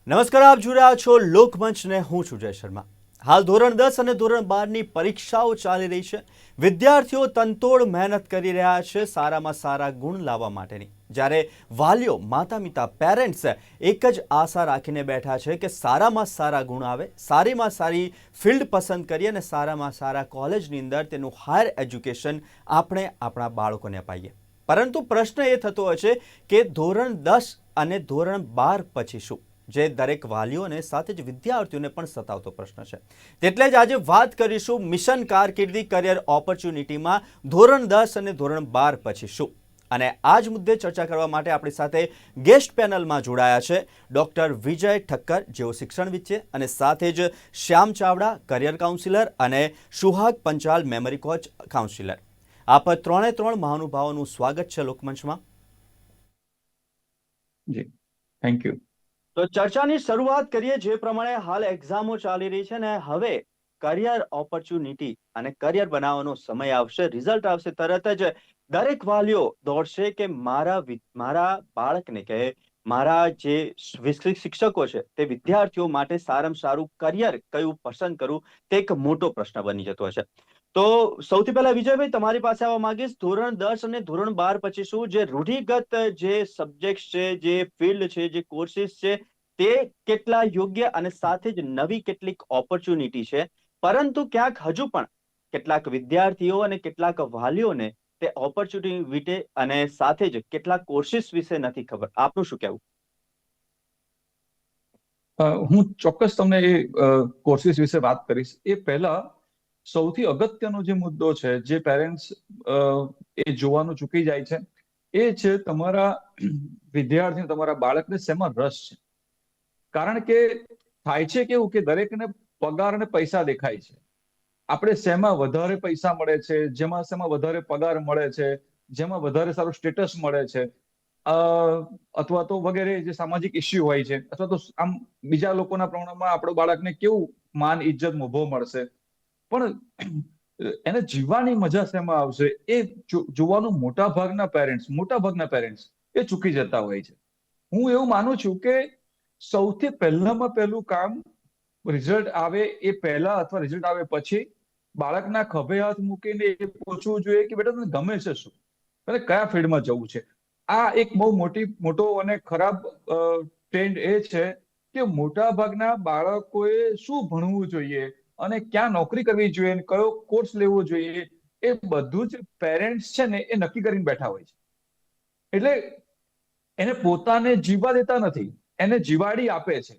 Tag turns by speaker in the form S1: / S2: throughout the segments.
S1: નમસ્કાર, આપ જોઈ રહ્યા છો લોકમંચ ને હું છું જય શર્મા. હાલ ધોરણ 10 અને ધોરણ 12ની પરીક્ષાઓ ચાલી રહી છે. વિદ્યાર્થીઓ તનતોડ મહેનત કરી રહ્યા છે સારામાં સારા ગુણ લાવવા માટેની. જ્યારે વાલીઓ, માતા પિતા, પેરેન્ટ્સ એક જ આશા રાખીને બેઠા છે કે સારામાં સારા ગુણ આવે, સારીમાં સારી ફિલ્ડ પસંદ કરી અને સારામાં સારા કોલેજની અંદર તેનું હાયર એજ્યુકેશન આપણે આપણા બાળકોને અપાઈએ. પરંતુ પ્રશ્ન એ થતો હોય છે કે ધોરણ 10 અને ધોરણ 12 પછી શું, જે દરેક વાલીઓ અને સાથે જ વિદ્યાર્થીઓને પણ સતાવતો પ્રશ્ન છે. એટલે જ આજે વાત કરીશું મિશન કારકિર્દી કરિયર ઓપોર્ચ્યુનિટીમાં ધોરણ 10 અને ધોરણ 12 પછી શું. અને આ જ મુદ્દે ચર્ચા કરવા માટે આપણી સાથે ગેસ્ટ પેનલમાં જોડાયા છે ડૉક્ટર વિજય ઠક્કર, જેઓ શિક્ષણવિદ છે, અને સાથે જ શ્યામ ચાવડા, કરિયર કાઉન્સિલર, અને Suhag Panchal, memory coach counsellor. આપ ત્રણે ત્રણ મહાનુભાવોનું સ્વાગત છે લોકમંચમાં.
S2: જી, થેન્ક યુ.
S1: તો ચર્ચાની શરૂઆત કરીએ. જે પ્રમાણે હાલ એક્ઝામો ચાલી રહી છે ને હવે કરિયર ઓપોર્ચ્યુનિટી અને કરિયર બનાવવાનો સમય આવશે, રિઝલ્ટ આવશે, તરત જ દરેક વાલીઓ દોડશે કે મારા બાળકને કે મારા જે શિક્ષકો છે તે વિદ્યાર્થીઓ માટે સારામાં સારું કરિયર કયું પસંદ કરવું તે એક મોટો પ્રશ્ન બની જતો હશે. તો સૌથી પહેલા વિજયભાઈ, તમારી પાસે આવવા માંગીશ. ધોરણ 10 અને ધોરણ 12 પછી શું, જે રૂઢિગત જે સબ્જેક્ટ છે, જે ફિલ્ડ છે, જે કોર્સિસ છે, તે કેટલા યોગ્ય અને સાથે જ નવી કેટલીક ઓપોર્ચ્યુનિટી છે, પરંતુ ક્યાંક હજુ પણ કેટલાક વિદ્યાર્થીઓ અને કેટલાક વાલીઓને તે ઓપોર્ચ્યુનિટી અને સાથે જ કેટલાક કોર્સિસ વિશે નથી ખબર. આપનું શું કહેવું?
S2: હું ચોક્કસ તમને એ કોર્સિસ વિશે વાત કરીશ. એ પહેલા સૌથી અગત્યનો જે મુદ્દો છે, જે પેરેન્ટ્સ એ જોવાનું ચૂકી જાય છે, એ છે તમારા વિદ્યાર્થી, તમારા બાળકને શેમાં રસ છે. કારણ કે થાય છે કેવું કે દરેકને પગાર અને પૈસા દેખાય છે. આપણે શેમાં વધારે પૈસા મળે છે, શેમાં વધારે પગાર મળે છે, જેમાં વધારે સારું સ્ટેટસ મળે છે, અથવા તો વગેરે જે સામાજિક ઇસ્યુ હોય છે, અથવા તો આમ બીજા લોકોના પ્રમાણમાં આપણો બાળકને કેવું માન, ઇજ્જત, મોભો મળશે, પણ એને જીવવાની મજા શેમાં આવશે એ જોવાનું મોટા ભાગના પેરેન્ટ્સ એ ચૂકી જતા હોય છે. હું એવું માનું છું કે સૌથી પહેલામાં પહેલું કામ રિઝલ્ટ આવે એ પહેલા અથવા રિઝલ્ટ આવે પછી બાળકના ખભે હાથ મૂકીને એ પૂછવું જોઈએ કે બેટા તને ગમે છે શું, અને કયા ફિલ્ડમાં જવું છે. આ એક બહુ મોટો અને ખરાબ ટ્રેન્ડ એ છે કે મોટા ભાગના બાળકોએ શું ભણવું જોઈએ અને ક્યાં નોકરી કરવી જોઈએ અને કયો કોર્સ લેવો જોઈએ એ બધું જ પેરેન્ટ્સ છે ને એ નક્કી કરીને બેઠા હોય છે. એટલે એને પોતાને જીવવા દેતા નથી, એને જીવાડી આપે છે,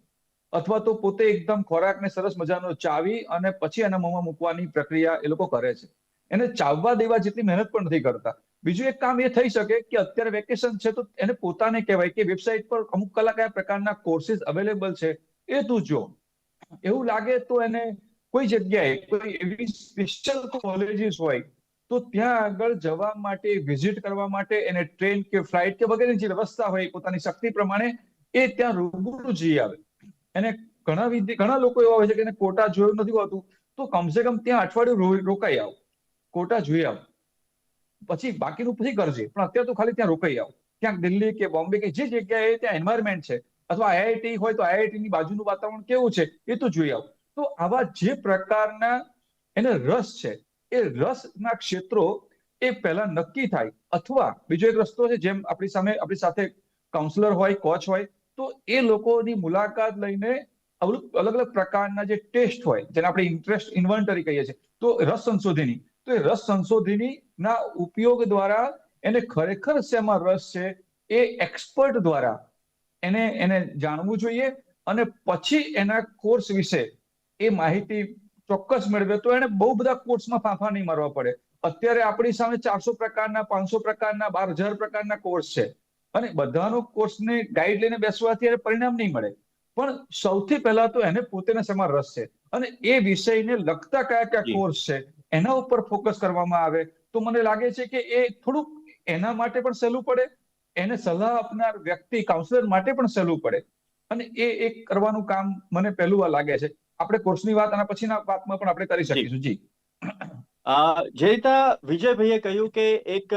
S2: અથવા તો પોતે એકદમ ખોરાકને સરસ મજાનો ચાવી અને પછી એના મોંમાં મૂકવાની પ્રક્રિયા એ લોકો કરે છે. એને ચાવવા દેવા જેટલી મહેનત પણ નથી કરતા. બીજું એક કામ એ થઈ શકે કે અત્યારે વેકેશન છે તો એને પોતાને કહેવાય કે વેબસાઇટ પર અમુક કયા પ્રકારના કોર્સિસ અવેલેબલ છે એ તું જો. એવું લાગે તો એને કોઈ જગ્યાએ કોઈ એવી સ્પેશિયલ કોલેજીસ હોય તો ત્યાં આગળ જવા માટે, વિઝિટ કરવા માટે એને ટ્રેન કે ફ્લાઇટ કે વગેરેની જે વ્યવસ્થા હોય પોતાની શક્તિ પ્રમાણે એ ત્યાં રૂબરૂ જઈ આવે. એને ઘણા લોકો એવા હોય છે કે એને કોટા જોયું નથી હોતું, તો કમસે કમ ત્યાં અઠવાડિયું રોકાઈ આવો, કોટા જોઈ આવો, પછી બાકીનું પછી કરજે, પણ અત્યારે તો ખાલી ત્યાં રોકાઈ આવો. ક્યાંક દિલ્હી કે બોમ્બે કે જે જગ્યાએ ત્યાં એન્વાયરમેન્ટ છે, અથવા આઈઆઈટી હોય તો આઈઆઈટી ની બાજુનું વાતાવરણ કેવું છે એ તો જોઈ આવો. તો આવા જે પ્રકારના એને રસ છે એ રસના ક્ષેત્રો એ પહેલા નક્કી થાય. અથવા બીજો એક રસ્તો છે, જેમ આપણી સાથે કાઉન્સિલર હોય, કોચ હોય, તો એ લોકોની મુલાકાત લઈને અલગ અલગ પ્રકારના જે ટેસ્ટ હોય, જેને આપણે ઇન્ટરેસ્ટ ઇન્વન્ટરી કહીએ છીએ, તો રસ સંશોધની, તો એ રસ સંશોધનીના ઉપયોગ દ્વારા એને ખરેખર શેમાં રસ છે એ એક્સપર્ટ દ્વારા એને જાણવું જોઈએ, અને પછી એના કોર્સ વિશે એ માહિતી ચોક્કસ મેળવે તો એને બહુ બધા કોર્સમાં ફાંફા નહીં મારવા પડે. અત્યારે આપણી સામે 400 પ્રકારના, 500 પ્રકારના, 12,000 પ્રકારના કોર્સ છે, અને બધાનો કોર્સને ગાઈડ લઈને બેસવાથી એને પરિણામ નહીં મળે. પણ સૌથી પહેલા તો એને પોતાના શેમાં રસ છે અને એ વિષયને લગતા કયા કોર્સ છે એના ઉપર ફોકસ કરવામાં આવે તો મને લાગે છે કે એ થોડુંક એના માટે પણ સહેલું પડે, એને સલાહ આપનાર વ્યક્તિ, કાઉન્સિલર માટે પણ સહેલું પડે, અને એ એક કરવાનું કામ મને પહેલું આ લાગે છે. આપણે કોર્સની વાત અને પછીના વાતમાં પણ આપણે કરી શકીશું. જી,
S1: જે રીતના વિજયભાઈએ કહ્યું કે એક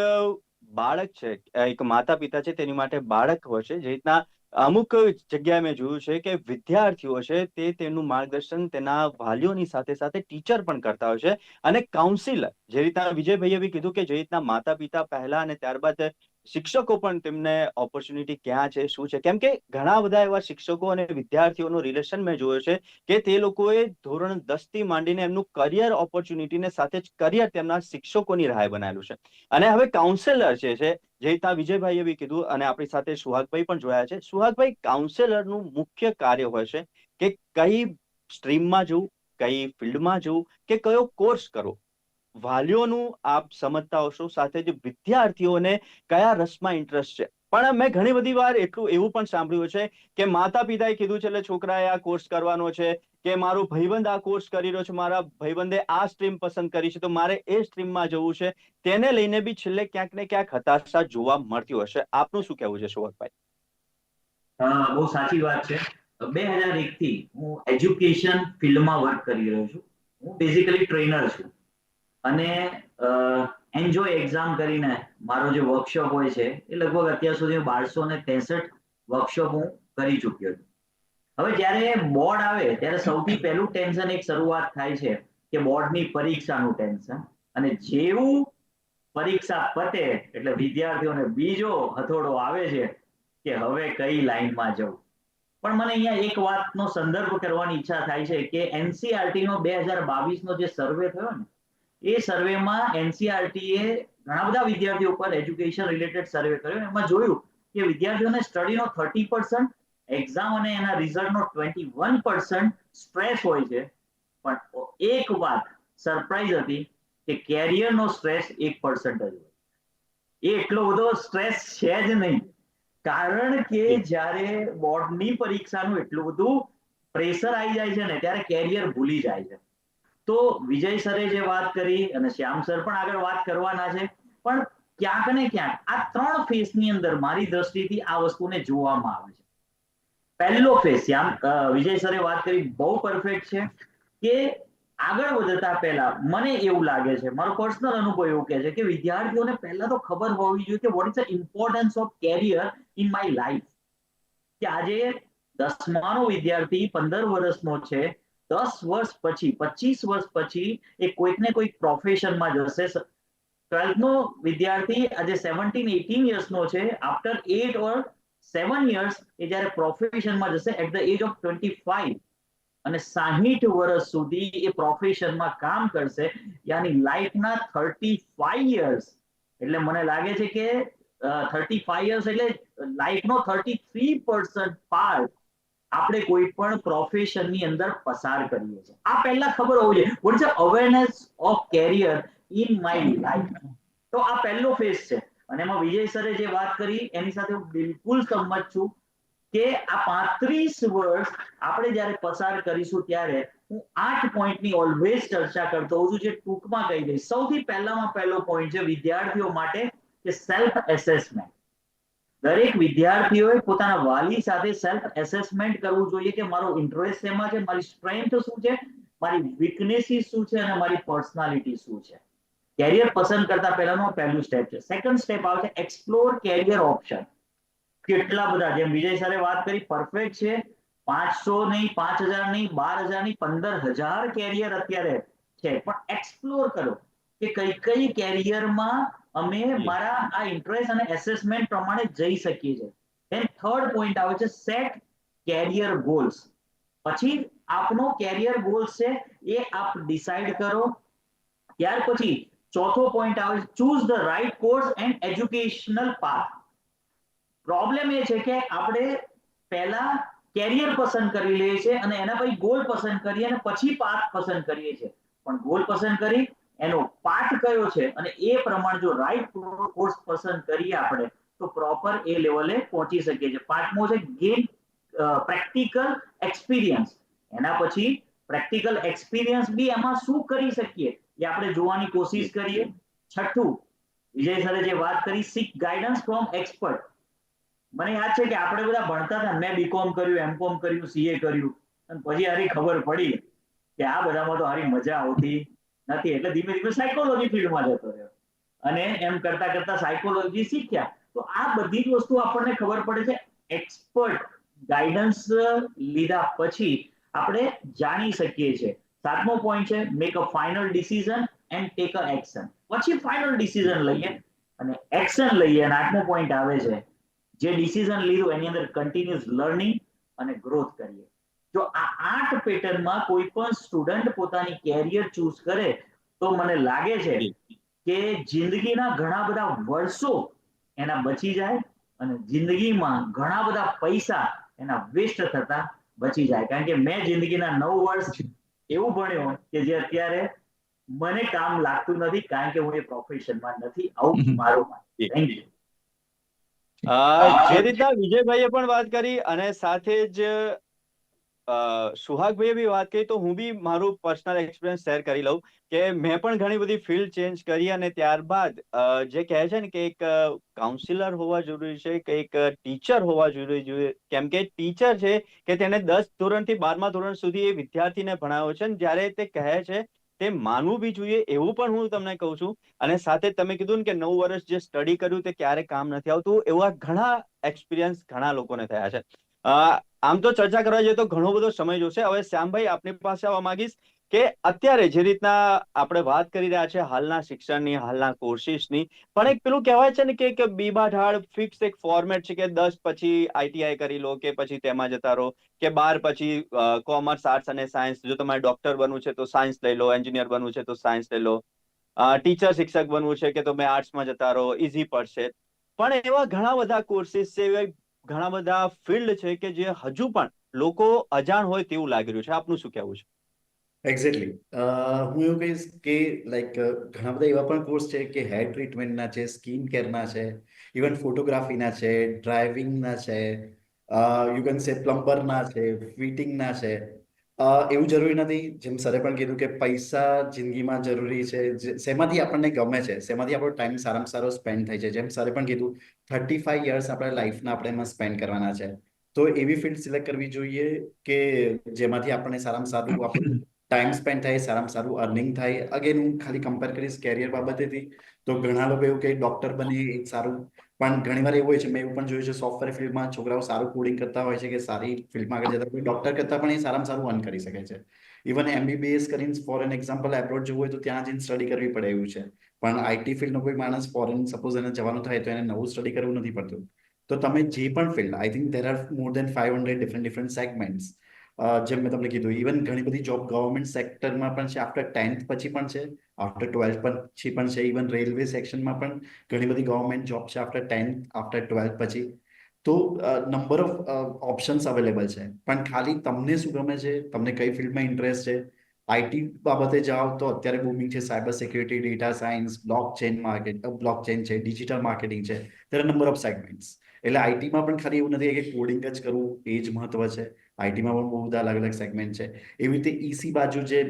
S1: બાળક છે, એક માતા પિતા છે, તેની માટે બાળક હોય છે. જે રીતના અમુક જગ્યાએ મેં જોયું છે કે વિદ્યાર્થીઓ છે તે તેનું માર્ગદર્શન તેના વાલીઓની સાથે સાથે ટીચર પણ કરતા હોય છે, અને કાઉન્સિલર, જે રીતના વિજયભાઈએ બી કીધું કે જે રીતના માતા પિતા પહેલા અને ત્યારબાદ શિક્ષકો પણ તેમને ઓપોર્ચ્યુનિટી ક્યાં છે શું છે, કેમ કે ઘણા બધા એવા શિક્ષકો અને વિદ્યાર્થીઓનું રિલેશન મેં જોયો છે કે તે લોકોએ ધોરણ 10 થી માંડીને એમનું કરિયર ઓપોર્ચ્યુનિટીને સાથે જ કરિયર તેમના શિક્ષકોની રાહે બનાવેલું છે. અને હવે કાઉન્સેલર જે રીતના વિજયભાઈએ બી કીધું, અને આપણી સાથે સુહાગભાઈ પણ જોયા છે. સુહાગભાઈ, કાઉન્સેલરનું મુખ્ય કાર્ય હોય છે કે કઈ સ્ટ્રીમમાં જવું, કઈ ફિલ્ડમાં જવું, કે કયો કોર્સ કરવો, વાલીઓનું આપ સમજતા હશો, સાથે જ વિદ્યાર્થીઓને કયા રસમાં ઇન્ટરેસ્ટ છે. પણ મેં ઘણી બધી વાર એવું પણ સાંભળ્યું છે કે માતા પિતાએ કીધું છે એટલે છોકરાએ આ કોર્સ કરવાનો છે, કે મારો ભાઈબંધ આ કોર્સ કરી રહ્યો છે, મારા ભાઈબંધે આ સ્ટ્રીમ પસંદ કરી છે તો મારે એ સ્ટ્રીમમાં જવું છે. તેને લઈને બી છેલ્લે ક્યાંક ને ક્યાંક હતાશા જોવા મળતી હશે. આપનું શું કહેવું છે સુહાગભાઈ?
S3: બહુ સાચી વાત છે. 2001 થી હું એજ્યુકેશન ફિલ્ડમાં વર્ક કરી રહ્યો છું. હું બેઝિકલી ટ્રેનર છું અને એન્જોય એક્ઝામ કરીને મારો જે વર્કશોપ હોય છે એ લગભગ અત્યાર સુધી 1263 વર્કશોપ હું કરી ચૂક્યો છું. હવે જ્યારે બોર્ડ આવે ત્યારે સૌથી પહેલું ટેન્શન એક શરૂઆત થાય છે કે બોર્ડની પરીક્ષાનું ટેન્શન, અને જેવું પરીક્ષા પતે એટલે વિદ્યાર્થીઓને બીજો હથોડો આવે છે કે હવે કઈ લાઈનમાં જવું. પણ મને અહીંયા એક વાતનો સંદર્ભ કરવાની ઈચ્છા થાય છે કે એનસીઆરટી નો 2022 નો જે સર્વે થયો ને, એ સર્વેમાં એનસીઆરટી એ ઘણા બધા વિદ્યાર્થીઓ પર એજ્યુકેશન રિલેટેડ સર્વે કર્યો. એમાં જોયું કે વિદ્યાર્થીઓને સ્ટડીનો 30%, એક્ઝામ અને એના રિઝલ્ટનો 21% સ્ટ્રેસ હોય છે. પણ એક વાત સરપ્રાઈઝ હતી કે કેરિયરનો સ્ટ્રેસ 1% જ હોય. એ એટલો બધો સ્ટ્રેસ છે જ નહીં, કારણ કે જ્યારે બોર્ડની પરીક્ષાનું એટલું બધું પ્રેશર આવી જાય છે ને ત્યારે કેરિયર ભૂલી જાય છે. તો વિજય સરે જે વાત કરી અને શ્યામ સર પણ આગળ વાત કરવાના છે, પણ ક્યાંક ને ક્યાંક આ 3 ફેઝની અંદર મારી દ્રષ્ટિથી આ વસ્તુને જોવામાં આવે છે. પહેલો ફેઝ વિજય સરે વાત કરી બહુ પરફેક્ટ છે કે આગળ વધતા પહેલા મને એવું લાગે છે, મારો પર્સનલ અનુભવ એવું કહે છે કે વિદ્યાર્થીઓને પહેલા તો ખબર હોવી જોઈએ કે what is the importance of career in my life. કે આજે 10માનો વિદ્યાર્થી 15 વર્ષનો છે, 10 વર્ષ પછી, 25 વર્ષ પછી એ કોઈક ને કોઈક પ્રોફેશનમાં જશે. 12th નો વિદ્યાર્થી આજે 17-18 યર્સનો છે, આફ્ટર 8 ઓર 7 યર્સ એ જ્યારે પ્રોફેશનમાં જશે એટ ધ એજ ઓફ 25, અને 60 વર્ષ સુધી એ પ્રોફેશનમાં કામ કરશે, યાની લાઈફના 35 યર્સ. એટલે મને લાગે છે કે 35 યર્સ એટલે લાઈફનો 33% પાર્ટ આપણે કોઈ પણ પ્રોફેશનની અંદર પસાર કરીએ છીએ. આ પહેલા ખબર હોવી જોઈએ, what is awareness of career in my life. તો આ પહેલો ફેઝ છે. અને એમાં વિજય સરે જે વાત કરી એની સાથે હું બિલકુલ સંમત છું કે આ 35 વર્ષ આપણે જ્યારે પસાર કરીશું ત્યારે હું 8 પોઈન્ટની ઓલવેઝ ચર્ચા કરતો હોઉં છું, જે ટૂંકમાં કહી દઈશ. સૌથી પહેલામાં પહેલો પોઈન્ટ છે વિદ્યાર્થીઓ માટે કે સેલ્ફ એસેસમેન્ટ. દરેક વિદ્યાર્થીઓએ પોતાના વાલી સાથે સેલ્ફ એસેસમેન્ટ કરવું જોઈએ કે મારો ઇન્ટરેસ્ટ શેમાં છે, મારી સ્ટ્રેન્થ શું છે, મારી વીકનેસીસ શું છે અને મારી પર્સનાલિટી શું છે. કેરિયર પસંદ કરતા પહેલાનું પહેલું સ્ટેપ છે. સેકન્ડ સ્ટેપ આવે છે એક્સપ્લોર કેરિયર ઓપ્શન. કેટલા બધા, જેમ વિજય સરે વાત કરી, પરફેક્ટ છે. 500 નહીં, 5000 નહીં, 12000 નહીં, 15000 કેરિયર અત્યારે છે. પણ એક્સપ્લોર કરો કે કઈ કઈ કેરિયરમાં અમે મારા આ ઇન્ટરેસ્ટ અને એસેસમેન્ટ પ્રમાણે જઈ શકીએ છીએ. ધેન થર્ડ પોઈન્ટ આવે છે સેટ કેરિયર ગોલ્સ. પછી આપનો કેરિયર ગોલ્સ છે એ આપ ડિસાઈડ કરો. ત્યાર પછી ચોથો પોઈન્ટ આવે છે choose the right course and educational path. Problem એ છે કે આપણે પહેલા કેરિયર પસંદ કરી લઈએ છીએ અને એના પછી ગોલ પસંદ કરીએ અને પછી પાથ પસંદ કરીએ છીએ. પણ ગોલ પસંદ કરી, એનો પાઠ કયો છે અને એ પ્રમાણે જો રાઈટ કોર્સ પસંદ કરીએ આપણે તો પ્રોપર એ લેવલે પહોંચી શકીએ છીએ. પાંચમો છે ગેઇન પ્રેક્ટિકલ એક્સપિરિયન્સ. એના પછી પ્રેક્ટિકલ એક્સપિરિયન્સ બી એમાં શું કરી શકીએ એ આપણે જોવાની કોશિશ કરીએ. છઠ્ઠું, વિજય સરે જે વાત કરી, સીક ગાઈડન્સ ફ્રોમ એક્સપર્ટ. મને યાદ છે કે આપણે બધા ભણતા હતા, મેં બીકોમ કર્યું, એમકોમ કર્યું, સીએ કર્યું, અને પછી હારી ખબર પડી કે આ બધામાં તો હારી મજા આવતી નથી. એટલે ધીમે ધીમે સાયકોલોજી ફિલ્ડમાં જતો રહ્યો અને એમ કરતા કરતા સાયકોલોજી શીખ્યા. તો આ બધી જ વસ્તુ આપણને ખબર પડે છે એક્સપર્ટ ગાઈડન્સ લીધા પછી આપણે જાણી શકીએ છીએ. 7મો પોઈન્ટ છે make a final decision and take a action. પછી ફાઇનલ ડિસિઝન લઈએ અને એક્શન લઈએ. અને 8મો પોઈન્ટ આવે છે જે ડિસિઝન લીધું એની અંદર કન્ટિન્યુઅસ લર્નિંગ અને ગ્રોથ કરીએ. જો આ 8 પેટર્નમાં કોઈ પણ સ્ટુડન્ટ પોતાની કેરિયર ચૂઝ કરે તો મને લાગે છે કે જિંદગીના ઘણા બધા વર્ષો એના બચી જાય અને જિંદગીમાં ઘણા બધા પૈસા એના વેસ્ટ થતા બચી જાય. કારણ કે મેં જિંદગીના 9 વર્ષ એવું ભણ્યો કે જે અત્યારે મને કામ લાગતું નથી, કારણ કે હું એ પ્રોફેશનમાં નથી. આવું મારું માનવું. Thank you.
S1: જે રીતના વિજયભાઈએ પણ વાત કરી અને સાથે જ સુહાગભાઈએ બી વાત કરી, તો હું બી મારું પર્સનલ એક્સપિરિયન્સ શેર કરી લઉં કે મેં પણ ઘણી બધી ફિલ્ડ ચેન્જ કરી અને ત્યારબાદ જે કહે છે ને કે એક કાઉન્સિલર હોવા જરૂરી છે કે એક ટીચર હોવા જરૂરી, કેમ કે ટીચર છે કે તેને 10 ધોરણથી 12મા ધોરણ સુધી એ વિદ્યાર્થીને ભણાવ્યો છે અને જ્યારે તે કહે છે તે માનવું બી જોઈએ, એવું પણ હું તમને કહું છું. અને સાથે તમે કીધું ને કે 9 વર્ષ જે સ્ટડી કર્યું તે ક્યારે કામ નથી આવતું, એવા ઘણા એક્સપિરિયન્સ ઘણા લોકોને થયા છે. આમ તો ચર્ચા કરવા જઈએ તો ઘણો બધો સમય જોશે. હવે શ્યામભાઈ આપની પાસે આવવા માંગીશ કે અત્યારે જે રીતના આપણે વાત કરી રહ્યા છે હાલના શિક્ષણની, હાલના કોર્સિસની, પણ એક પેલું કહેવાય છે ને કે બીબા ઢાળ ફિક્સ એક ફોર્મેટ છે કે 10 પછી આઈટીઆઈ કરી લો કે પછી તેમાં જતા રહો, કે 12 પછી કોમર્સ, આર્ટ્સ અને સાયન્સ. જો તમારે ડોક્ટર બનવું છે તો સાયન્સ લઈ લો, એન્જિનિયર બનવું છે તો સાયન્સ લઈ લો, ટીચર શિક્ષક બનવું છે કે તમે આર્ટ્સમાં જતા રહો, ઇઝી પડશે. પણ એવા ઘણા બધા કોર્સિસ છે, એવા ઘણા બધા ફિલ્ડ છે કે જે હજુ પણ લોકો અજાણ હોય તેવું લાગી રહ્યું છે. આપનું શું કહેવું છે?
S4: એક્ઝેક્ટલી. હું એવું કહીશ કે લાઈક ઘણા બધા એવા પણ કોર્સ છે કે હેર ટ્રીટમેન્ટના છે, સ્કિન કેરના છે, ઇવન ફોટોગ્રાફીના છે, ડ્રાઇવિંગના છે, યુ કેન સે પ્લમ્બરના છે, ફિટિંગના છે. એવું જરૂરી નથી, જેમ સરે પણ કીધું કે પૈસા જિંદગીમાં જરૂરી છે, શેમાંથી આપણને ગમે છે, શેમાંથી આપણો ટાઈમ સારામાં સારો સ્પેન્ડ થાય છે. જેમ સરે પણ કીધું 35 યર્સ આપણા લાઈફના આપણે એમાં સ્પેન્ડ કરવાના છે, તો એવી ફિલ્ડ સિલેક્ટ કરવી જોઈએ કે જેમાંથી આપણને સારામાં સારું આપણું ટાઈમ સ્પેન્ડ થાય, સારામાં સારું અર્નિંગ થાય. અગેન હું ખાલી કમ્પેર કરીશ કેરિયર બાબતેથી તો ઘણા લોકો એવું કે ડોક્ટર બને એ સારું, પણ ઘણીવાર એવું હોય છે, મેં એવું પણ જોયું છે સોફ્ટવેર ફિલ્ડમાં છોકરાઓ સારું કોડિંગ કરતા હોય છે કે સારી ફિલ્ડમાં આગળ જતા કોઈ ડોક્ટર કરતા પણ એ સારામાં સારું અર્ન કરી શકે છે. ઇવન એમબીબીએસ કરીને ફોર એન એક્ઝામ્પલ એબ્રોડ જવું હોય તો ત્યાં જઈને સ્ટડી કરવી પડે એવું છે. પણ આઈટી ફિલ્ડનો કોઈ માણસ ફોરેન સપોઝ એને જવાનું થાય તો એને નવું સ્ટડી કરવું નથી પડતું. તો તમે જે પણ field, I think there are more than 500 different segments. જેમ મેં તમને કીધું, ઇવન ઘણી બધી જોબ ગવર્મેન્ટ સેક્ટરમાં પણ છે, આફ્ટર 10th પછી પણ છે, આફ્ટર 12th પછી પણ છે, ઇવન રેલવે સેક્શનમાં પણ ઘણી બધી ગવર્મેન્ટ જોબ છે આફ્ટર 10th, આફ્ટર 12th પછી. તો નંબર ઓફ ઓપ્શન્સ અવેલેબલ છે, પણ ખાલી તમને શું ગમે છે, તમને કઈ ફિલ્ડમાં ઇન્ટરેસ્ટ છે. આઈટી બાબતે જાઓ તો અત્યારે બૂમિંગ છે cyber security, data science, blockchain છે, ડિજિટલ માર્કેટિંગ છે. there are number of segments. એટલે આઈટીમાં પણ ખાલી એવું નથી કે કોડિંગ જ કરવું એ જ મહત્વ છે. આઈટીમાં પણ બહુ બધા અલગ અલગ સેગમેન્ટ છે. એવી રીતે ઈસી બાજુ જે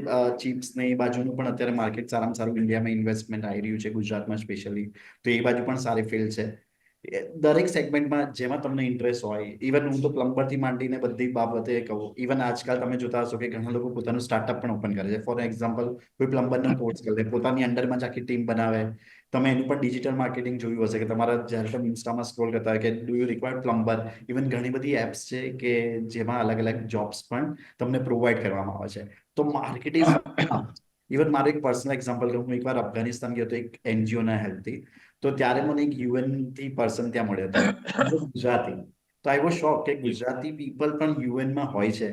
S4: ચિપ્સ ને એ બાજુનું પણ અત્યારે માર્કેટ સારામાં સારું ઇન્ડિયામાં ઇન્વેસ્ટમેન્ટ આવી રહ્યું છે, ગુજરાતમાં સ્પેશિયલી. તો એ બાજુ પણ સારી ફિલ્ડ છે. દરેક સેગમેન્ટમાં જેમાં તમને ઇન્ટરેસ્ટ હોય, ઇવન હું તો પ્લમ્બરથી માંડીને બધી બાબતે કહું. ઇવન આજકાલ તમે જોતા હશો કે ઘણા લોકો પોતાનું સ્ટાર્ટઅપ પણ ઓપન કરે છે. ફોર એક્ઝામ્પલ કોઈ પ્લમ્બરનો કોર્સ કરે, પોતાની અંડરમાં જ આખી ટીમ બનાવે. તમે એનું પણ ડિજિટલ માર્કેટિંગ જોયું હશે કે તમારા જ્યારે તમે ઇન્સ્ટામાં સ્ક્રોલ કરતા હોય કે do you require plumber, even ઘણી બધી એપ્સ છે કે જેમાં અલગ અલગ જોબ્સ પણ તમને પ્રોવાઈડ કરવામાં આવે છે. તો માર્કેટ ઇઝ ઇવન મારું એક પર્સનલ એક્ઝામ્પલ કહું, હું એકવાર અફઘાનિસ્તાન ગયો હતો એક એનજીઓના હેલ્પથી. તો ત્યારે મને એક યુએનથી પર્સન ત્યાં મળ્યો હતો, ગુજરાતી. તો આઈ વોઝ શોક કે ગુજરાતી પીપલ પણ યુએનમાં હોય છે.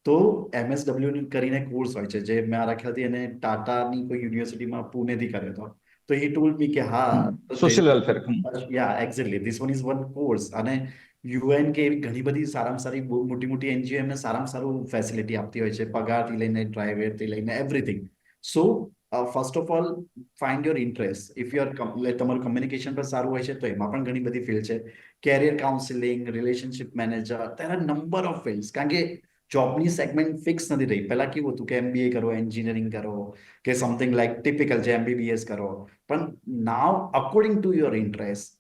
S4: તો એમએસડબલ્યુ કરીને કોર્સ હોય છે, જે મારા ખ્યાલથી એને ટાટાની કોઈ યુનિવર્સિટીમાં પુણેથી કર્યો હતો. તો હી ટોલ્ડ મી કે હા,
S2: social welfare.
S4: Yeah exactly this one is one course. અને યુએન કે એવી ઘણી બધી સારામાં સારી બહુ મોટી મોટી એનજીઓ એમને સારામાં સારું ફેસિલિટી આપતી હોય છે, પગારથી લઈને ડ્રાઈવરથી લઈને everything. So first of all find your interest. If you are તમારું કમ્યુનિકેશન પણ સારું હોય છે તો એમાં પણ ઘણી બધી ફિલ્ડ છે. Career counselling, relationship manager, there are number of fields. કારણ કે જોબની સેગમેન્ટ ફિક્સ નથી રહી. પહેલા કેવું હતું કે એમબીએ કરો, એન્જિનિયરિંગ કરો, કે સમથિંગ લાઈક ટિપિકલ છે એમબીબીએસ કરો. પણ નાવ અકોર્ડિંગ ટુ યોર ઇન્ટરેસ્ટ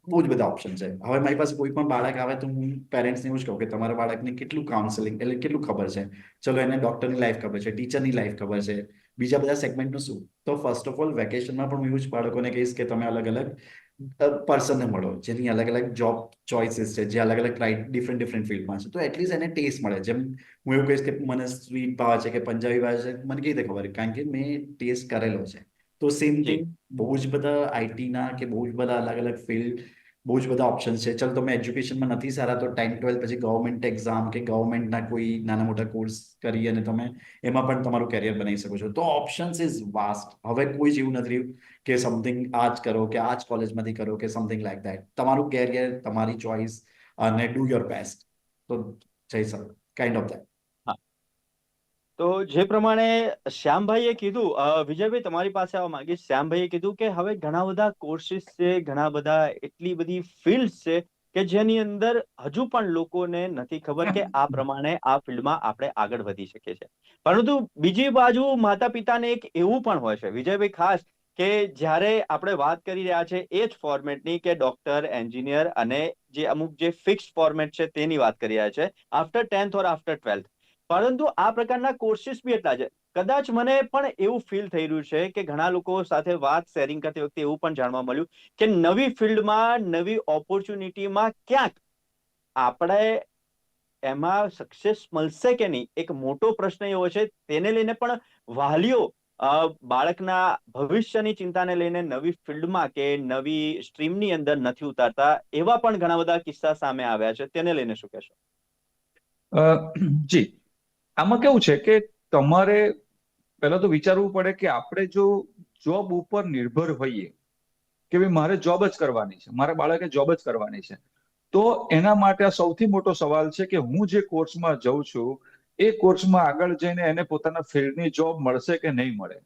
S4: બહુ જ બધા ઓપ્શન છે. હવે મારી પાસે કોઈ પણ બાળક આવે તો હું પેરેન્ટ્સને એવું જ કહું કે તમારા બાળકને કેટલું કાઉન્સેલિંગ એટલે કેટલું ખબર છે. ચલો એને ડોક્ટરની લાઈફ ખબર છે, ટીચરની લાઈફ ખબર છે, બીજા બધા સેગમેન્ટનું શું. તો ફર્સ્ટ ઓફ ઓલ વેકેશનમાં પણ હું એવું જ બાળકોને કહીશ કે તમે અલગ અલગ પર્સનને મળો જેની અલગ અલગ જોબ ચોઇસીસ છે, જે અલગ અલગ ડિફરન્ટ ફિલ્ડમાં છે, તો એટલીસ્ટ એને ટેસ્ટ મળે. જેમ હું એવું કહીશ કે મને સ્વીટ ભાવે છે કે પંજાબી ભાવે છે, મને કેવી રીતે ખબર? કારણ કે મેં ટેસ્ટ કરેલો છે. તો સેમ
S1: જી.
S4: થિંગ બહુ જ બધા આઈટીના કે બહુ જ બધા અલગ અલગ ફિલ્ડ, બહુ જ બધા ઓપ્શન્સ છે. ચલો તમે એજ્યુકેશનમાં નથી સારા તો 10-12 પછી ગવર્મેન્ટ એક્ઝામ કે ગવર્મેન્ટના કોઈ નાના મોટા કોર્સ કરી અને તમે એમાં પણ તમારું કેરિયર બનાવી શકો છો. તો ઓપ્શન્સ ઇઝ વાસ્ટ. હવે કોઈ જ એવું નથી રહ્યું કે સમથિંગ આ જ કરો કે આ જ કોલેજમાંથી કરો કે સમથિંગ લાઈક દેટ. તમારું કેરિયર, તમારી ચોઇસ અને ડુ યોર બેસ્ટ. તો જય સર, કાઇન્ડ ઓફ દેટ.
S1: હા. તો જે પ્રમાણે શ્યામભાઈએ કીધું, વિજયભાઈ તમારી પાસે આવવા માંગીશ. શ્યામભાઈએ કીધું કે હવે ઘણા બધા કોર્સીસ છે, ઘણા બધા એટલી બધી ફિલ્ડ છે કે જેની અંદર હજુ પણ લોકોને નથી ખબર કે આ પ્રમાણે આ ફિલ્ડમાં આપણે આગળ વધી શકીએ છીએ. પરંતુ બીજી બાજુ માતા પિતાને એક એવું પણ હોય છે, વિજયભાઈ ખાસ, કે જ્યારે આપણે વાત કરી રહ્યા છે એ જ ફોર્મેટની, કે ડોક્ટર, એન્જિનિયર અને જે અમુક જે ફિક્સ ફોર્મેટ છે તેની વાત કરી રહ્યા છે આફ્ટર 10th ઓર આફ્ટર 12th. પરંતુ આ પ્રકારના કોર્સીસ બી એટલા છે. કદાચ મને પણ એવું ફીલ થઈ રહ્યું છે કે ઘણા લોકો સાથે વાત શેરિંગ કરતી વખતે એવું પણ જાણવા મળ્યું કે નવી ફિલ્ડમાં, નવી ઓપોર્ચ્યુનિટીમાં ક્યાંક આપણે એમાં સક્સેસ મળશે કે નહીં, એક મોટો પ્રશ્ન એવો છે. તેને લઈને પણ વાલીઓ બાળકના ભવિષ્યની ચિંતાને લઈને નવી ફિલ્ડમાં કે નવી સ્ટ્રીમની અંદર નથી ઉતારતા. એવા પણ ઘણા બધા કિસ્સા સામે આવ્યા છે. તેને લઈને શું કહેશો?
S2: જી, આમાં કેવું છે કે તમારે પહેલા તો વિચારવું પડે કે આપણે જો જોબ ઉપર નિર્ભર હોઈએ કે ભાઈ મારે જોબ જ કરવાની છે, મારા બાળકે જોબ જ કરવાની છે, તો એના માટે આ સૌથી મોટો સવાલ છે કે હું જે કોર્સમાં જઉં છું એ કોર્સમાં આગળ જઈને એને પોતાના ફિલ્ડની જોબ મળશે કે નહીં મળે.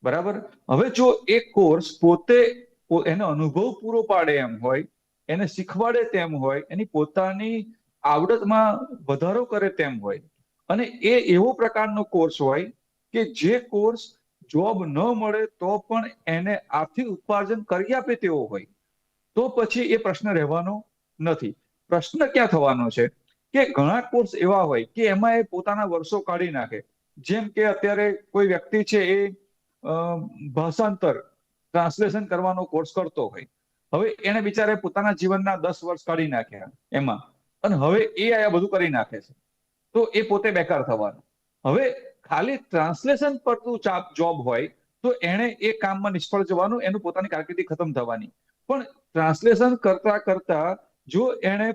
S2: બરાબર? હવે જો એ કોર્સ પોતે એનો અનુભવ પૂરો પાડે એમ હોય, એને શીખવાડે તેમ હોય, એની પોતાની આવડતમાં વધારો કરે તેમ હોય, અને એ એવો પ્રકારનો કોર્સ હોય કે જે કોર્સ જોબ ન મળે તો પણ એને આર્થિક ઉપાર્જન કરી આપે તેવો હોય, તો પછી એ પ્રશ્ન રહેવાનો નથી. પ્રશ્ન ક્યાં થવાનો છે કે ઘણા કોર્સ એવા હોય કે એમાં એ પોતાના વર્ષો કાઢી નાખે. જેમ કે અત્યારે કોઈ વ્યક્તિ છે એ ભાષાંતર, ટ્રાન્સલેશન કરવાનો કોર્સ કરતો હોય. હવે એને બિચારે પોતાના જીવનના 10 વર્ષ કાઢી નાખ્યા એમાં, અને હવે એ આ બધું કરી નાખે છે, તો એ પોતે બેકાર થવાનો. હવે ખાલી ટ્રાન્સલેશન પરતું જોબ હોય તો એને એ કામમાં નિષ્ફળ જવાનું, એનું પોતાની કારકિર્દી ખતમ થવાની. પણ ટ્રાન્સલેશન કરતા કરતા જો એને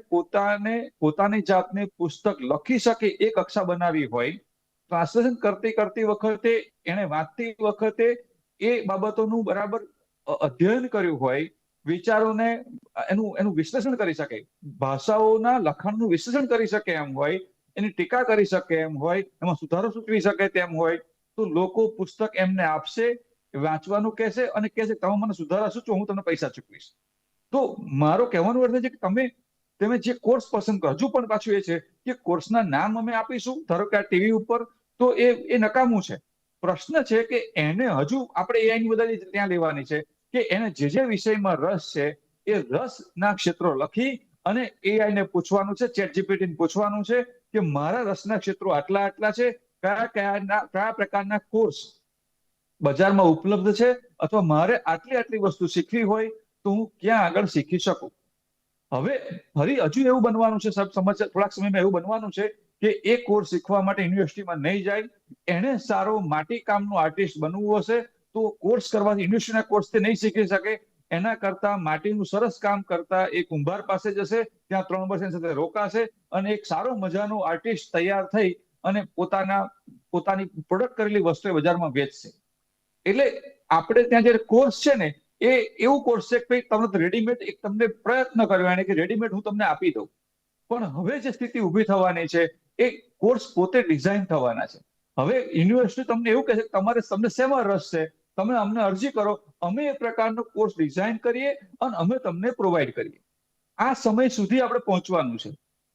S2: પોતાની જાતને પુસ્તક લખી શકે એ કક્ષા બનાવી હોય, ટ્રાન્સલેશન કરતી વખતે એને વાંચતી વખતે એ બાબતોનું બરાબર અધ્યયન કર્યું હોય, વિચારોને એનું વિશ્લેષણ કરી શકે, ભાષાઓના લખાણનું વિશ્લેષણ કરી શકે એમ હોય, એની ટીકા કરી શકે એમ હોય, એમાં સુધારો સૂચવી શકે તેમ હોય, તો લોકો પુસ્તક એમને આપશે, વાંચવાનું કહેશે અને કહેશે તમે મને સુધારા સૂચવો, હું તમને પૈસા ચૂકવીશ. તો મારો કહેવાનો અર્થ છે કે તમે જે કોર્સ પસંદ કરો, હજુ પણ પાછું એ છે કે કોર્સના નામ અમે આપીશું, ધારો કે આ ટીવી ઉપર, તો એ નકામું છે. પ્રશ્ન છે કે એને હજુ આપણે એઆઈની મદદ ત્યાં લેવાની છે કે એને જે વિષયમાં રસ છે એ રસના ક્ષેત્રો લખી અને એઆઈને પૂછવાનું છે, ચેટ જીપીટીને પૂછવાનું છે કે મારા રસના ક્ષેત્રો આટલા આટલા છે, કયા પ્રકારના કોર્સ બજારમાં ઉપલબ્ધ છે, અથવા મારે આટલી આટલી વસ્તુ શીખવી હોય તો હું ક્યાં આગળ શીખી શકું. હવે ફરી હજુ એવું બનવાનું છે, થોડાક સમયમાં એવું બનવાનું છે કે એ કોર્સ શીખવા માટે યુનિવર્સિટીમાં નહીં જાય, એને સારો માટીકામનો આર્ટિસ્ટ બનવું હશે તો કોર્સ કરવાથી, યુનિવર્સિટીના કોર્સથી નહીં શીખી શકે, એના કરતા માટીનું સરસ કામ કરતા એ કુંભાર પાસે જશે, ત્યાં 3 વર્ષ એની સાથે રોકાશે અને એક સારો મજાનો આર્ટિસ્ટ તૈયાર થઈ અને પોતાની પ્રોડક્ટ કરેલી વસ્તુ એ બજારમાં વેચશે. એટલે આપણે ત્યાં જે કોર્સ છે ને એ એવું કોર્સ છે કે તમને રેડીમેડ, એક તમને પ્રયત્ન કર્યો એને કે રેડીમેડ હું તમને આપી દઉં, પણ હવે જે સ્થિતિ ઊભી થવાની છે એ કોર્સ પોતે ડિઝાઇન થવાના છે. હવે યુનિવર્સિટી તમને એવું કહે છે કે તમને શેમાં રસ છે, તમે અમને અરજી કરો, અમે એ પ્રકારનો કોર્સ ડિઝાઇન કરીએ અને અમે તમને પ્રોવાઈડ કરીએ. આ સમય સુધી આપણે પહોંચવાનું છે,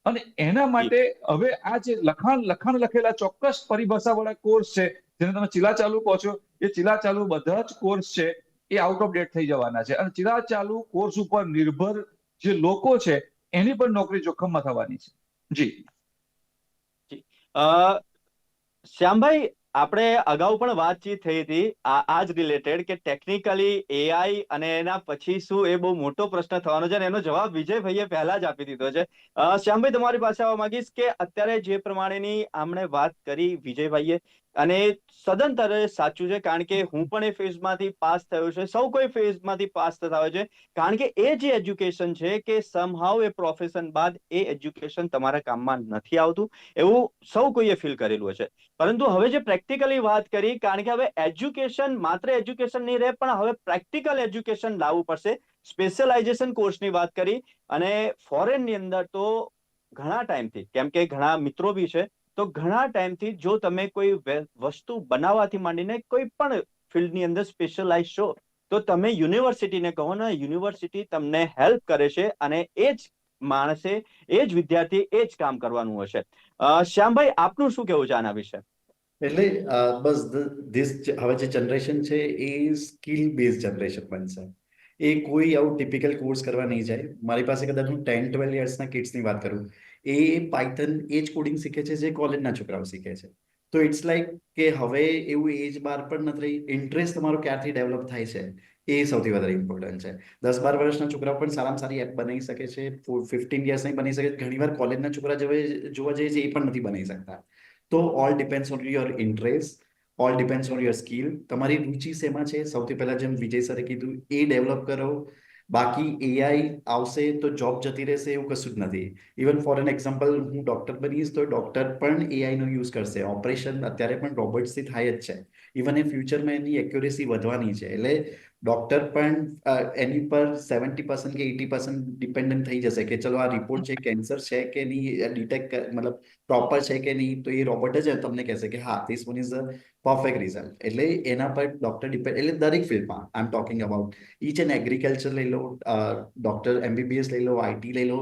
S2: અને એના માટે હવે આ જે લખાણ લખેલા ચોક્કસ પરિભાષાવાળા કોર્સ છે, જેને તમે ચીલાચાલુ કહો છો, એ ચીલાચાલુ બધા જ કોર્સ છે એ આઉટ ઓફ ડેટ થઈ જવાના છે, અને ચીલાચાલુ કોર્સ ઉપર નિર્ભર જે લોકો છે એની પણ નોકરી જોખમમાં થવાની છે. જી.
S1: શ્યામભાઈ, આપણે અગાઉ પણ વાતચીત થઈ હતી આ જ રિલેટેડ કે ટેકનિકલી એઆઈ અને એના પછી શું એ બહુ મોટો પ્રશ્ન થવાનો છે અને એનો જવાબ વિજયભાઈએ પહેલા જ આપી દીધો છે. શ્યામભાઈ, તમારી પાસે આવવા માંગીશ કે અત્યારે જે પ્રમાણેની આમણે વાત કરી વિજયભાઈએ, અને સદંતર સાચું છે, કારણ કે હું પણ એ ફેઝમાંથી પાસ થયો છે, સૌ કોઈ ફેઝમાંથી પાસ થતા હોય છે, કારણ કે એ જે એજ્યુકેશન છે કે સમહાઉ એ પ્રોફેશન બાદ એ એજ્યુકેશન તમારા કામમાં નથી આવતું, એવું સૌ કોઈએ ફીલ કરેલું હશે. પરંતુ હવે જે પ્રેક્ટિકલી વાત કરી, કારણ કે હવે એજ્યુકેશન માત્ર એજ્યુકેશન નહીં રહે, પણ હવે પ્રેક્ટિકલ એજ્યુકેશન લાવવું પડશે. સ્પેશિયલાઇઝેશન કોર્સની વાત કરી, અને ફોરેનની અંદર તો ઘણા ટાઈમથી, કેમ કે ઘણા મિત્રો બી છે, તો ઘણા ટાઈમથી જો તમે કોઈ વસ્તુ બનાવવાથી માંડીને કોઈ પણ ફિલ્ડની અંદર સ્પેશિયલાઇઝ છો, તો તમે યુનિવર્સિટીને કહો ને, યુનિવર્સિટી તમને હેલ્પ કરે છે, અને એ જ માણસે, એ જ વિદ્યાર્થી એ જ કામ કરવાનું હશે. શ્યામભાઈ, આપનું શું કહેવું છે આના વિશે?
S4: એટલે બસ હવે જે જનરેશન છે એ સ્કિલ બેઝ જનરેશન બનશે. એ કોઈ આવું ટિપિકલ કોર્સ કરવા નહીં જાય. મારી પાસે કદાચ હું 10-12 યર્સના કિડ્સની વાત કરું, એ પાયથન એ જ કોડિંગ શીખે છે જે કોલેજના છોકરાઓ શીખે છે. તો ઇટ્સ લાઈક કે હવે એવું એજ બાર પણ નથી રહી. ઇન્ટરેસ્ટ તમારો ક્યારથી ડેવલપ થાય છે એ સૌથી વધારે ઇમ્પોર્ટન્ટ છે. 10-12 વર્ષના છોકરાઓ પણ સારામાં સારી એપ બનાવી શકે છે. 15 યર્સ નહીં બની શકે. ઘણીવાર કોલેજના છોકરા જોવા જઈએ છે એ પણ નથી બનાવી શકતા. તો all depends on your interest, all depends on your skill. તમારી રુચિ શેમાં છે, સૌથી પહેલા જેમ વિજય સરે કીધું એ ડેવલપ કરો. બાકી એઆઈ આવશે તો જોબ જતી રહેશે એવું કશું જ નથી. ઇવન ફોર એન એક્ઝામ્પલ, હું ડોક્ટર બનીશ તો ડોક્ટર પણ એઆઈ નો યુઝ કરશે. ઓપરેશન અત્યારે પણ રોબોટ્સથી થાય જ છે. ઇવન એ ફ્યુચરમાં એની એક્યુરેસી વધવાની છે. એટલે ડોક્ટર પણ એની પર 70% કે 80% ડિપેન્ડન્ટ થઈ જશે કે ચલો આ રિપોર્ટ છે, કેન્સર છે કે નહીં, ડિટેક્ટ મતલબ પ્રોપર છે કે નહીં, તો એ રોબોટ જ તમને કહેશે કે હા, this one is a perfect result. એટલે એના પર ડોક્ટર ડિપેન્ડ, એટલે દરેક ફિલ્ડમાં I am talking about each and agriculture લઈ લો, ડોક્ટર એમબીબીએસ લઈ લો, આઈટી લઈ લો,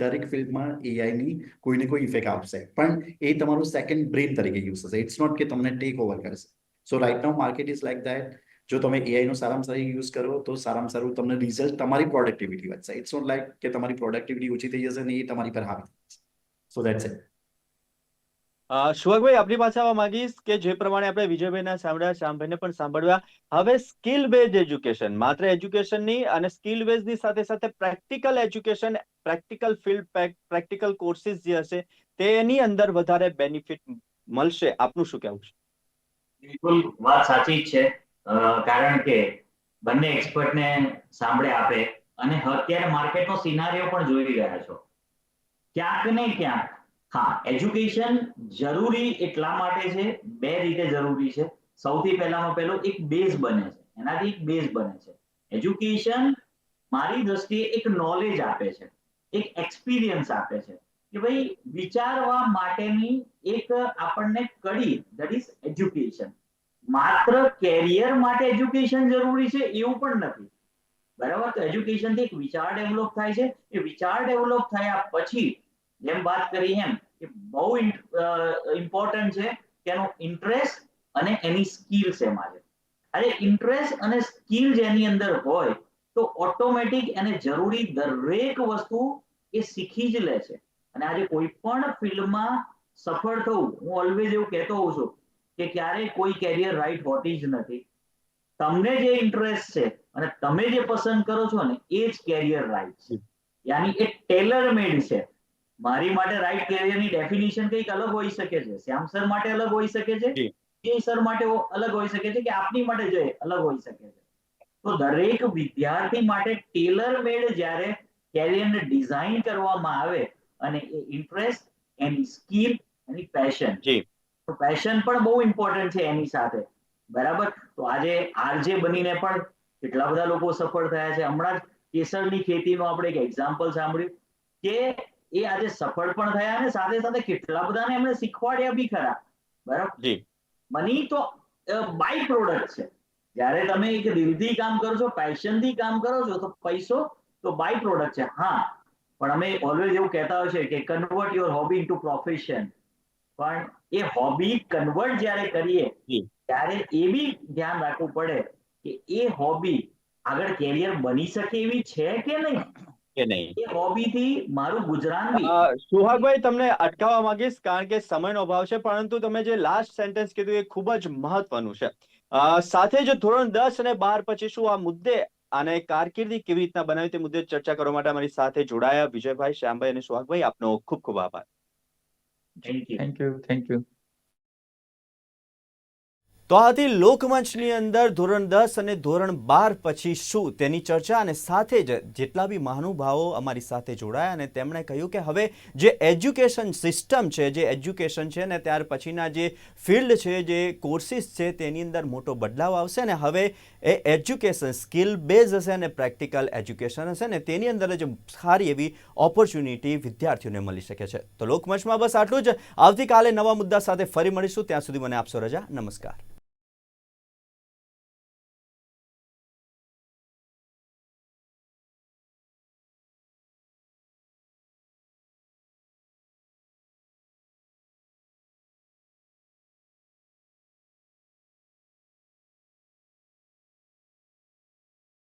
S4: દરેક ફિલ્ડમાં એઆઈની કોઈને કોઈ ઇફેક્ટ આવશે. પણ એ તમારું સેકન્ડ બ્રેન તરીકે યુઝ થશે. ઇટ્સ નોટ કે તમને ટેક ઓવર કરશે. So right now market is like that. જો તમે એઆઈ નો સારામાં સારી યુઝ કરો તો સારામાં સારું તમને રિઝલ્ટ, તમારી પ્રોડક્ટિવિટી વધશે. ઇટ્સ નોટ લાઈક કે તમારી પ્રોડક્ટિવિટી ઓછી થઈ જશે ને એ તમારી પર હાવી થશે. સો દેટ્સ ઇટ.
S1: સુહાગભાઈ, આપની પાસે આવવા માંગીશ કે જે પ્રમાણે આપણે વિજયભાઈના સાંભળ્યા, શ્યામભાઈને પણ સાંભળ્યા, હવે સ્કિલ બેઝ એજ્યુકેશન, માત્ર એજ્યુકેશન ની અને સ્કિલ બેઝ ની સાથે સાથે practical education, practical field, practical courses જે હશે તેની અંદર વધારે બેનિફિટ મળશે. આપનું શું કહેવું છે?
S3: બિલકુલ વાત સાચી જ છે. કારણ કે બંને એક્સપર્ટને સાંભળે આપે, અને અત્યારે માર્કેટનો સિનારીઓ પણ જોઈ રહ્યા છો. ક્યાંક ને ક્યાંક હા, એજ્યુકેશન જરૂરી એટલા માટે છે, બે રીતે જરૂરી છે. સૌથી પહેલામાં પહેલો એક બેઝ બને છે, એનાથી એક બેઝ બને છે. એજ્યુકેશન મારી દ્રષ્ટિએ એક નોલેજ આપે છે, એક એક્સપિરિયન્સ આપે છે કે ભાઈ વિચારવા માટેની એક આપણને કડી, ધેટ ઇઝ એજ્યુકેશન. માત્ર કેરિયર માટે એજ્યુકેશન જરૂરી છે એવું પણ નથી, બરાબર? તો એજ્યુકેશન થી એક વિચાર ડેવલપ થાય છે. એ વિચાર ડેવલપ થયા પછી, જેમ વાત કરી એમ, કે બહુ ઇમ્પોર્ટન્ટ છે કે એનો ઇન્ટરેસ્ટ અને એની સ્કિલ શેમાં છે. અરે ઇન્ટરેસ્ટ અને સ્કિલ જેની અંદર હોય તો ઓટોમેટિક એને જરૂરી દરેક વસ્તુ એ શીખી જ લે છે. અને આજે કોઈ પણ ફિલ્ડમાં સફળ થવું, હું ઓલવેઝ એવું કહેતો હોઉં છું કે ક્યારેય કોઈ કેરિયર રાઈટ હોતી જ નથી. તમને જે ઇન્ટરેસ્ટ છે અને તમે જે પસંદ કરો છો ને એ જ કેરિયર રાઈટ છે. યાની એ ટેલર મેડ છે. મારી માટે રાઈટ કેરિયરની ડેફિનેશન કંઈક અલગ હોઈ શકે છે, શ્યામ સર માટે અલગ હોઈ શકે છે, એ સર માટે અલગ હોઈ શકે છે, કે આપની માટે જે અલગ હોઈ શકે છે. તો દરેક વિદ્યાર્થી માટે ટેલર મેડ જ્યારે કેરિયરને ડિઝાઇન કરવામાં આવે, અને એ ઇન્ટરેસ્ટ, એની સ્કિલ, એની પેશન, તો પેશન પણ બહુ ઇમ્પોર્ટન્ટ છે એની સાથે, બરાબર? તો આજે આરજે બનીને પણ કેટલા બધા લોકો સફળ થયા છે. હમણાં જ કેસરની ખેતીનો આપણે એક એક્ઝામ્પલ સાંભળ્યું કે એ આજે સફળ પણ થયા અને સાથે સાથે કેટલા બધાને એમણે શીખવાડ્યા બી ખરા, બરાબર? મની તો બાય પ્રોડક્ટ છે. જ્યારે તમે એક દિલથી કામ કરો છો, પેશનથી કામ કરો છો, તો પૈસો તો બાય પ્રોડક્ટ છે. હા, પણ અમે ઓલવેઝ એવું કહેતા હોય છે કે convert your hobby into profession. પણ એ હોબી કન્વર્ટ જ્યારે કરીએ ત્યારે એ બી ધ્યાન રાખવું પડે કે એ હોબી આગળ કેરિયર બની શકે એવી છે કે નહીં.
S1: કે નહીં?
S3: એ હોબીથી મારું ગુજરાન બી
S1: સુહાગભાઈ, તમને અટકાવવા માંગીશ કારણ કે સમયનો અભાવ છે, પરંતુ તમે જે લાસ્ટ સેન્ટેન્સ કીધું એ ખૂબ જ મહત્વનું છે. સાથે જ ધોરણ 10 અને 12 પછી શું આ મુદ્દે અને કારકિર્દી કેવી રીતના બનાવી તે મુદ્દે ચર્ચા કરવા માટે અમારી સાથે જોડાયા વિજયભાઈ, શ્યામભાઈ અને સુહાગભાઈ, આપનો ખૂબ ખૂબ આભાર.
S3: Thank you.
S2: Thank you.
S1: તો આ હતી લોકમંચની અંદર ધોરણ 10 અને ધોરણ 12 પછી શું તેની ચર્ચા, અને સાથે જ જેટલા બી મહાનુભાવો અમારી સાથે જોડાયા અને તેમણે કહ્યું કે હવે જે એજ્યુકેશન સિસ્ટમ છે, જે એજ્યુકેશન છે ને ત્યાર પછીના જે ફિલ્ડ છે, જે કોર્સિસ છે, તેની અંદર મોટો બદલાવ આવશે અને હવે એ એજ્યુકેશન સ્કિલ બેઝ હશે અને પ્રેક્ટિકલ એજ્યુકેશન હશે ને તેની અંદર જ સારી એવી ઓપોર્ચ્યુનિટી વિદ્યાર્થીઓને મળી શકે છે. તો લોકમંચમાં બસ આટલું જ. આવતીકાલે નવા મુદ્દા સાથે ફરી મળીશું. ત્યાં સુધી મને આપશો રજા. નમસ્કાર.